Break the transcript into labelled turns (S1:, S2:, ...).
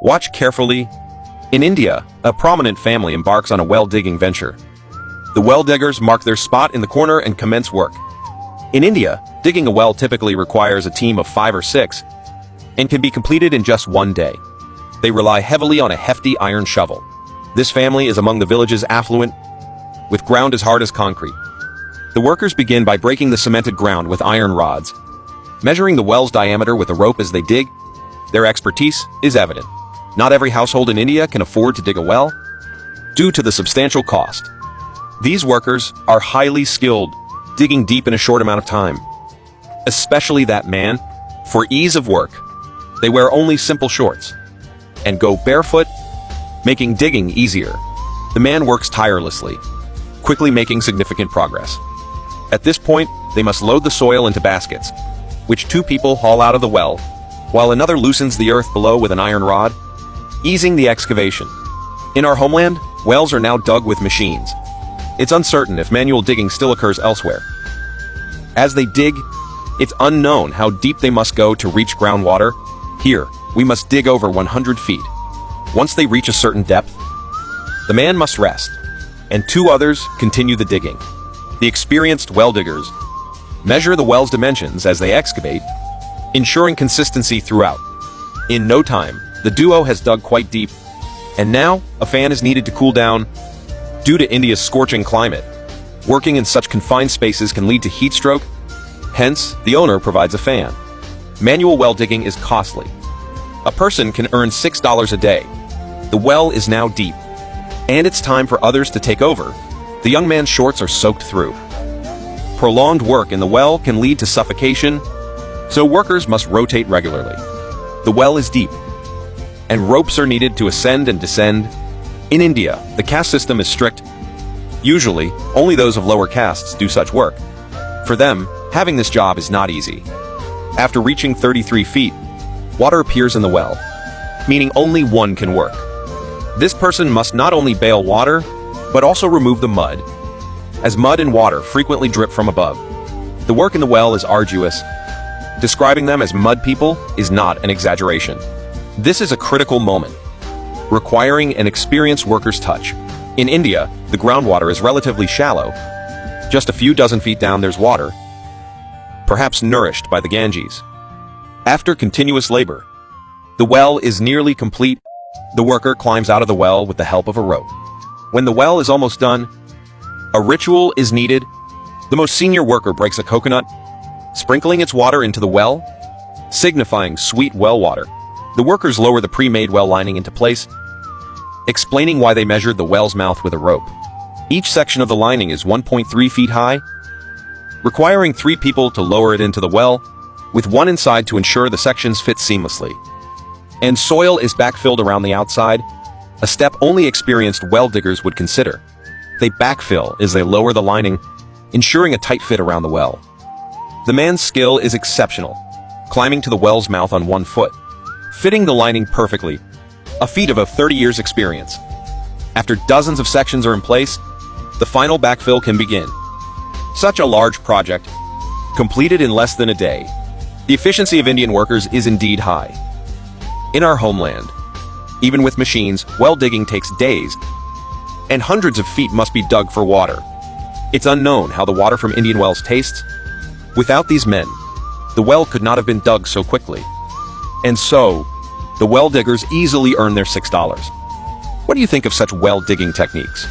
S1: Watch carefully. In India, a prominent family embarks on a well-digging venture. The well diggers mark their spot in the corner and commence work. In India, digging a well typically requires a team of 5 or 6 and can be completed in just one day. They rely heavily on a hefty iron shovel. This family is among the village's affluent, with ground as hard as concrete. The workers begin by breaking the cemented ground with iron rods, measuring the well's diameter with a rope as they dig. Their expertise is evident. Not every household in India can afford to dig a well, due to the substantial cost. These workers are highly skilled, digging deep in a short amount of time. Especially that man. For ease of work, they wear only simple shorts and go barefoot, making digging easier. The man works tirelessly, quickly making significant progress. At this point, they must load the soil into baskets, which 2 people haul out of the well, while another loosens the earth below with an iron rod, easing the excavation. In our homeland, wells are now dug with machines. It's uncertain if manual digging still occurs elsewhere. As they dig, it's unknown how deep they must go to reach groundwater. Here, we must dig over 100 feet. Once they reach a certain depth, the man must rest, and 2 others continue the digging. The experienced well diggers measure the well's dimensions as they excavate, ensuring consistency throughout. In no time, the duo has dug quite deep, and now a fan is needed to cool down. Due to India's scorching climate, working in such confined spaces can lead to heat stroke. Hence, the owner provides a fan. Manual well digging is costly. A person can earn $6 a day. The well is now deep, and it's time for others to take over. The young man's shorts are soaked through. Prolonged work in the well can lead to suffocation, so workers must rotate regularly. The well is deep, and ropes are needed to ascend and descend. In India, the caste system is strict. Usually, only those of lower castes do such work. For them, having this job is not easy. After reaching 33 feet, water appears in the well, meaning only one can work. This person must not only bail water, but also remove the mud, as mud and water frequently drip from above. The work in the well is arduous. Describing them as mud people is not an exaggeration. This is a critical moment, requiring an experienced worker's touch. In India, the groundwater is relatively shallow. Just a few dozen feet down there's water, perhaps nourished by the Ganges. After continuous labor, the well is nearly complete. The worker climbs out of the well with the help of a rope. When the well is almost done, a ritual is needed. The most senior worker breaks a coconut, sprinkling its water into the well, signifying sweet well water. The workers lower the pre-made well lining into place, explaining why they measured the well's mouth with a rope. Each section of the lining is 1.3 feet high, requiring 3 people to lower it into the well, with one inside to ensure the sections fit seamlessly. And soil is backfilled around the outside, a step only experienced well diggers would consider. They backfill as they lower the lining, ensuring a tight fit around the well. The man's skill is exceptional, climbing to the well's mouth on 1 foot, fitting the lining perfectly, a feat of 30 years' experience. After dozens of sections are in place, the final backfill can begin. Such a large project, completed in less than a day. The efficiency of Indian workers is indeed high. In our homeland, even with machines, well digging takes days, and hundreds of feet must be dug for water. It's unknown how the water from Indian wells tastes. Without these men, the well could not have been dug so quickly. And so, the well diggers easily earn their $6. What do you think of such well digging techniques?